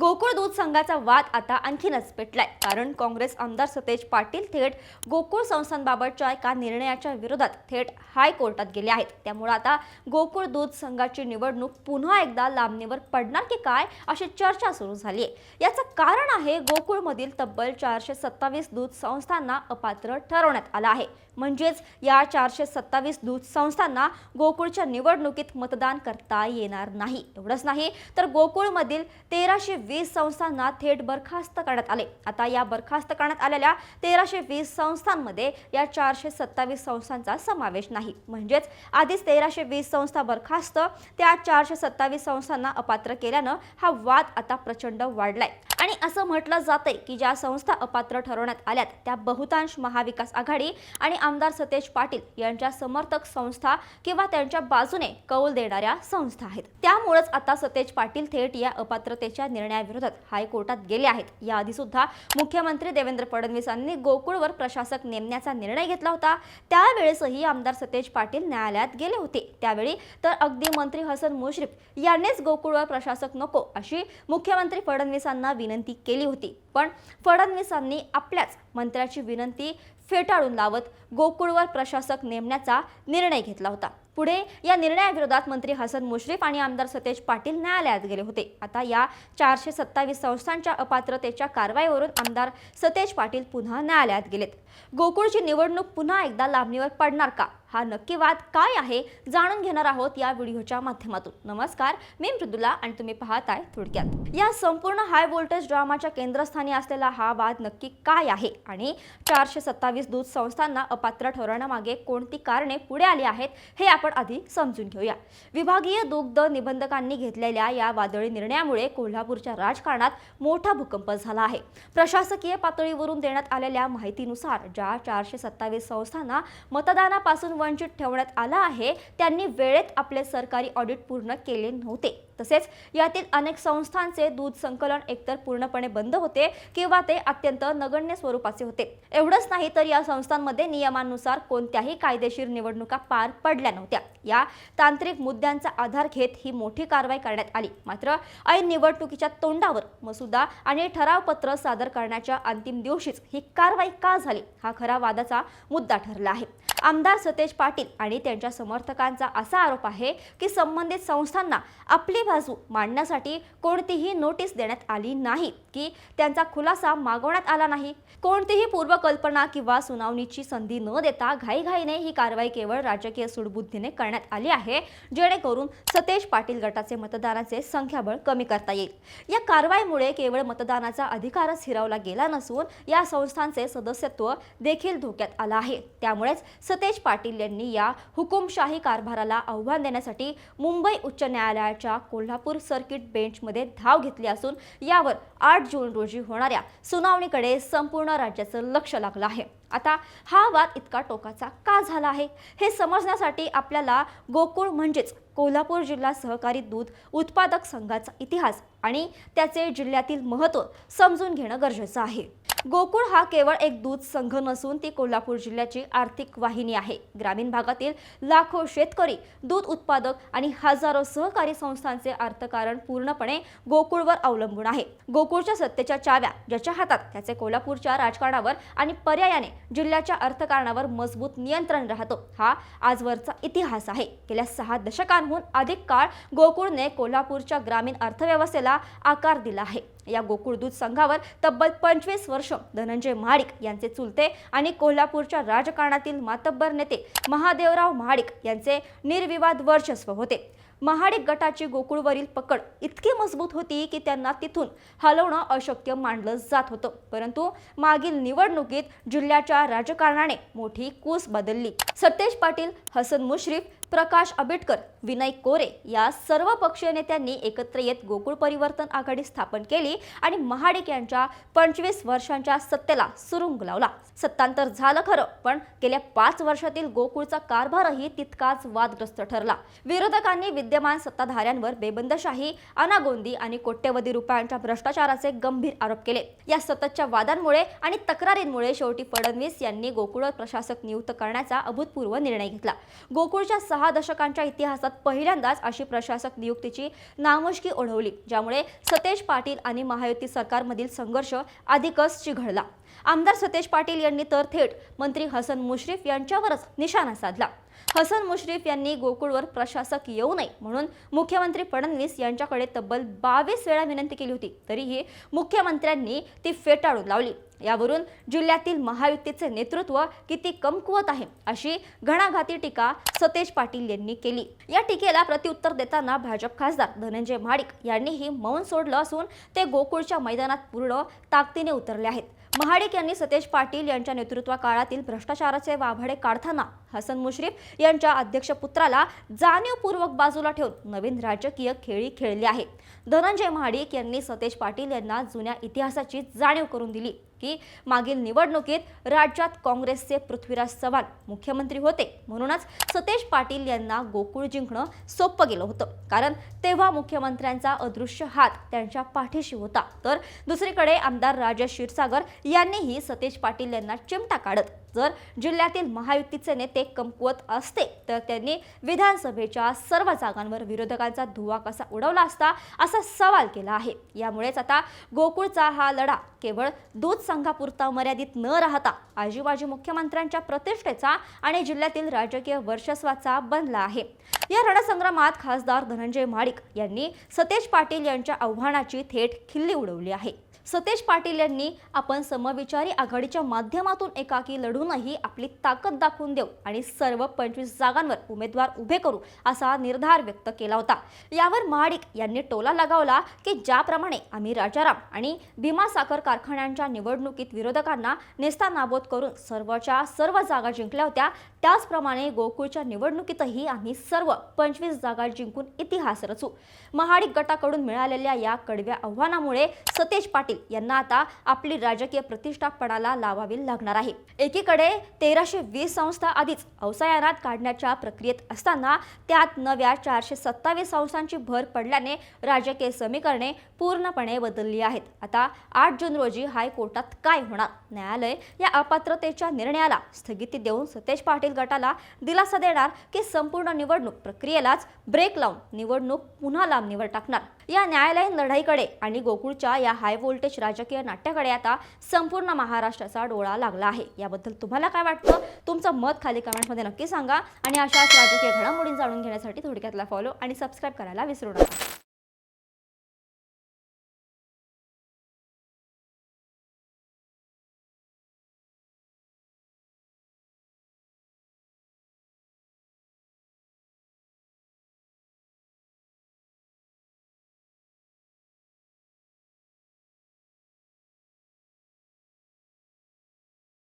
गोकुळ दूध संघाचा वाद आता आणखीनच पेटलाय, कारण काँग्रेस आमदार सतेज पाटील थेट गोकुळ संस्थांबाबतच्या एका निर्णयाच्या विरोधात थेट हायकोर्टात गेले आहेत। त्यामुळे आता गोकुळ दूध संघाची निवडणूक पुन्हा एकदा लांबणीवर पडणार की काय अशी चर्चा सुरू झाली आहे। याचं कारण आहे गोकुळमधील तब्बल 427 दूध संस्थांना अपात्र ठरवण्यात आलं आहे। म्हणजेच या 427 दूध संस्थांना गोकुळच्या निवडणुकीत मतदान करता येणार नाही। एवढंच नाही तर गोकुळमधील 1320 संस्थांना थेट बरखास्त करण्यात आले। आता या बरखास्त करण्यात आलेल्या 1320 संस्थांमध्ये या 427 संस्थांचा समावेश नाही। म्हणजेच आधीच 1320 संस्था बरखास्त, त्या 427 संस्थांना अपात्र केल्यानं हा वाद आता प्रचंड वाढलाय। आणि असं म्हटलं जातंय की ज्या संस्था अपात्र ठरवण्यात आल्यात त्या बहुतांश महाविकास आघाडी आणि आमदार सतेज पाटील यांच्या समर्थक संस्था किंवा त्यांच्या बाजूने कौल देणाऱ्या संस्था आहेत। त्यामुळेच आता सतेज पाटील थेट या अपात्रतेच्या निर्णयाविरोधात हायकोर्टात गेले आहेत। याआधी सुद्धा मुख्यमंत्री देवेंद्र फडणवीस यांनी गोकुळवर प्रशासक नेमण्याचा निर्णय घेतला होता। त्यावेळेसही आमदार सतेज पाटील न्यायालयात गेले होते। त्यावेळी तर अगदी मंत्री हसन मुश्रीफ यांनीच गोकुळवर प्रशासक नको अशी मुख्यमंत्री फडणवीसांना विनंती केली होती, पण फडणवीसांनी आपल्याच मंत्र्याची विनंती फेटाळून लावत गोकुळवर प्रशासक नेमण्याचा निर्णय घेतला होता। पुढे या निर्णयाविरोधात मंत्री हसन मुश्रीफ आणि आमदार सतेज पाटील न्यायालयात गेले होते। आता या 427 संस्थांच्या अपात्रतेच्या कारवाईवरून आमदार सतेज पाटील पुन्हा न्यायालयात गेलेत। गोकुळची निवडणूक पुन्हा एकदा लांबणीवर पडणार का, हा नक्की वाद काय आहे जाणून घेणार आहोत या व्हिडिओच्या माध्यमातून। नमस्कार, मी मृदुला आणि तुम्ही पाहताय थोडक्यात। या संपूर्ण हाय व्होल्टेज ड्रामाच्या केंद्रस्थानी असलेला हा वाद नक्की काय आहे आणि 427 दूध संस्थांना अपात्र ठरवण्यामागे कोणती कारणे पुढे आली आहेत हे आपण आधी समजून घेऊया। विभागीय दुग्ध निबंधकांनी घेतलेल्या या वादळी निर्णयामुळे कोल्हापूरच्या राजकारणात मोठा भूकंप झाला आहे। प्रशासकीय पातळीवरून देण्यात आलेल्या माहितीनुसार ज्या 427 संस्थांना मतदानापासून वंचित ठेवण्यात आला आहे त्यांनी वेळेत आपले सरकारी ऑडिट पूर्ण केले नव्हते। तसेच यातील अनेक संस्थांचे दूध संकलन एकतर पूर्णपणे बंद होते किंवा ते अत्यंत नगण्य स्वरूपाचे होते। एवढंच नाही तर या संस्थांमध्ये नियमानुसार कोणत्याही कायदेशीर निवडणुका पार पडल्या नव्हत्या। या तांत्रिक मुद्द्यांचा आधार घेत ही मोठी कारवाई करण्यात आली। मात्र ऐन निवडणुकीच्या तोंडावर मसुदा आणि ठरावपत्र सादर करण्याच्या अंतिम दिवशीच ही कारवाई का झाली, हा खरा वादाचा मुद्दा ठरला आहे। आमदार सतेज पाटील आणि त्यांच्या समर्थकांचा असा आरोप आहे की संबंधित संस्थांना आपली बाजू मांडण्यासाठी कोणतीही नोटीस देण्यात आली नाही, की त्यांचा खुलासा मागवण्यात आला नाही। कोणतीही पूर्वकल्पना किंवा सुनावणीची संधी न देता घाईघाईने ही कारवाई केवळ राजकीय सूडबुद्धीने करण्यात आली आहे, जेणेकरून सतेज पाटील गटाचे मतदानाचे संख्याबळ कमी करता येईल। या कारवाईमुळे केवळ मतदानाचा अधिकारच हिरावला गेला नसून या संस्थांचे सदस्यत्व देखील धोक्यात आलं आहे। त्यामुळेच सतेज पाटील यांनी या हुकुमशाही कारभाराला आव्हान देण्यासाठी मुंबई उच्च न्यायालयाच्या कोल्हापूर सर्किट बेंचमध्ये धाव घेतली असून यावर 8 जून रोजी होणाऱ्या सुनावणीकडे संपूर्ण राज्याचं लक्ष लागलं आहे। आता हा वाद इतका टोकाचा का झाला आहे हे समजण्यासाठी आपल्याला गोकुळ म्हणजेच कोल्हापूर जिल्हा सहकारी दूध उत्पादक संघाचा इतिहास आणि त्याचे जिल्ह्यातील महत्त्व समजून घेणं गरजेचं आहे। गोकुळ हा केवळ एक दूध संघ नसून ती कोल्हापूर जिल्ह्याची आर्थिक वाहिनी आहे। ग्रामीण भागातील लाखो शेतकरी, दूध उत्पादक आणि हजारो सहकारी संस्थांचे अर्थकारण पूर्णपणे गोकुळवर अवलंबून आहे। गोकुळच्या सत्तेच्या चाव्या ज्याच्या हातात त्याचे कोल्हापूरच्या राजकारणावर आणि पर्यायाने जिल्ह्याच्या अर्थकारणावर मजबूत नियंत्रण राहतो, हा आजवरचा इतिहास आहे। गेल्या 6 दशकांहून अधिक काळ गोकुळने कोल्हापूरच्या ग्रामीण अर्थव्यवस्थेला आकार दिला आहे। या गोकुळ दूध संघावर तब्बल 25 वर्ष धनंजय महाडिक यांचे चुलते आणि कोल्हापूरच्या राजकारणातील मातब्बर नेते महादेवराव महाडिक यांचे निर्विवाद वर्चस्व होते। महाडिक गटाची गोकुळवरील पकड इतकी मजबूत होती की त्यांना तिथून हलवणं अशक्य मानलं जात होतं। परंतु मागील निवडणुकीत जिल्ह्याच्या राजकारणाने मोठी कूस बदलली। सतेज पाटील, हसन मुश्रीफ, प्रकाश आंबेडकर, विनय कोरे या सर्व पक्षीय नेत्यांनी एकत्र येत गोकुळ परिवर्तन आघाडी स्थापन केली आणि महाडिक यांच्या 25 वर्षांच्या सत्तेला सुरुंग लावला। सत्तांतर झालं खरं, पण गेल्या 5 वर्षातील गोकुळचा कारभारही तितकाच वादग्रस्त ठरला। विरोधकांनी विद्यमान सत्ताधाऱ्यांवर बेबंदशाही, अनागोंदी आणि कोट्यवधी रुपयांच्या भ्रष्टाचाराचे गंभीर आरोप केले। या सततच्या वादांमुळे आणि तक्रारींमुळे शेवटी फडणवीस यांनी गोकुळ प्रशासक नियुक्त करण्याचा अभूतपूर्व निर्णय घेतला। गोकुळच्या 6 दशकांच्या इतिहासात पहिल्यांदाच अशी प्रशासक नियुक्तीची नामुष्की ओढवली, ज्यामुळे सतेज पाटील आणि महायुती सरकारमधील संघर्ष अधिकच चिघळला। आमदार सतेज पाटील यांनी तर थेट मंत्री हसन मुश्रीफ यांच्यावरच निशाणा साधला। हसन मुश्रीफ यांनी गोकुळवर प्रशासक येऊ नये म्हणून मुख्यमंत्री फडणवीस यांच्याकडे तब्बल 22 वेळा विनंती केली होती, तरीही मुख्यमंत्र्यांनी ती फेटाळून लावली। यावरून जिल्ह्यातील महायुतीचे नेतृत्व किती कमकुवत आहे अशी घणाघाती टीका सतेज पाटील यांनी केली। या टीकेला प्रत्युत्तर देताना भाजप खासदार धनंजय महाडिक यांनीही मौन सोडलं असून ते गोकुळच्या मैदानात पूर्ण ताकदीने उतरले आहेत। महाडिक यांनी सतेज पाटील यांच्या नेतृत्वाकाळातील भ्रष्टाचाराचे वाभाडे काढताना हसन मुश्रीफ यांच्या अध्यक्षपुत्राला जाणीवपूर्वक बाजूला ठेवून नवीन राजकीय खेळी खेळली आहे। धनंजय महाडिक यांनी सतेज पाटील यांना जुन्या इतिहासाची जाणीव करून दिली की मागील निवडणुकीत राज्यात काँग्रेसचे पृथ्वीराज चव्हाण मुख्यमंत्री होते, म्हणूनच सतेज पाटील यांना गोकुळ जिंकणं सोपं गेलं होतं, कारण तेव्हा मुख्यमंत्र्यांचा अदृश्य हात त्यांच्या पाठीशी होता। तर दुसरीकडे आमदार राजेश क्षीरसागर यांनीही सतेज पाटील यांना चिमटा काढत जर जिल्ह्यातील महायुतीचे नेते कमकुवत असते तर त्यांनी विधानसभेच्या सर्व जागांवर विरोधकांचा धुव्वा कसा उडवला असता असा सवाल केला आहे। यामुळेच आता गोकुळचा हा लढा केवळ दूध संघापुरता मर्यादित न राहता आजी मुख्यमंत्र्यांच्या प्रतिष्ठेचा आणि जिल्ह्यातील राजकीय वर्चस्वाचा बनला आहे। या रणसंग्रामात खासदार धनंजय महाडिक यांनी सतेज पाटील यांच्या आव्हानाची थेट खिल्ली उडवली आहे। सतेज पाटील यांनी आपण समविचारी आघाडीच्या माध्यमातून एकाकी लढूनही आपली ताकद दाखवून देऊ आणि सर्व 25 जागांवर उमेदवार उभे करू असा निर्धार व्यक्त केला होता। यावर महाडिक यांनी टोला लगावला की ज्याप्रमाणे आम्ही राजाराम आणि भीमा साखर कारखान्यांच्या निवडणुकीत विरोधकांना नेस्तानाबूत करून सर्वच्या सर्व जागा जिंकल्या होत्या, त्याचप्रमाणे गोकुळच्या निवडणुकीतही आम्ही सर्व 25 जागा जिंकून इतिहास रचू। महाडिक गटाकडून मिळालेल्या या कडव्या आव्हानामुळे सतेज पाटील यांना आता आपली राजकीय प्रतिष्ठा पणाला लावावी लागणार आहे। एकीकडे 1320 संस्था आधीच अवसायानात काढण्याच्या प्रक्रियेत असताना त्यात नव्या 427 संस्थांची भर पडल्याने राजकीय समीकरणे पूर्णपणे बदलली आहेत। आता 8 जून रोजी हायकोर्टात काय होणार? न्यायालय या अपात्रतेच्या निर्णयाला स्थगिती देऊन सतेज पाटील गटाला दिलासा देणार की संपूर्ण निवडणूक प्रक्रियेलाच ब्रेक लावून निवडणूक पुन्हा लांबणीवर टाकणार? या न्यायालयीन लढाईकडे आणि गोकुळच्या या हाय व्होल्टेज राजकीय नाट्याकडे आता संपूर्ण महाराष्ट्राचा डोळा लागला आहे। याबद्दल तुम्हाला काय वाटतं? तुमचं मत खाली कमेंटमध्ये नक्की सांगा आणि अशाच राजकीय घडामोडी जाणून घेण्यासाठी थोडक्यातला फॉलो आणि सबस्क्राइब करायला विसरू नका।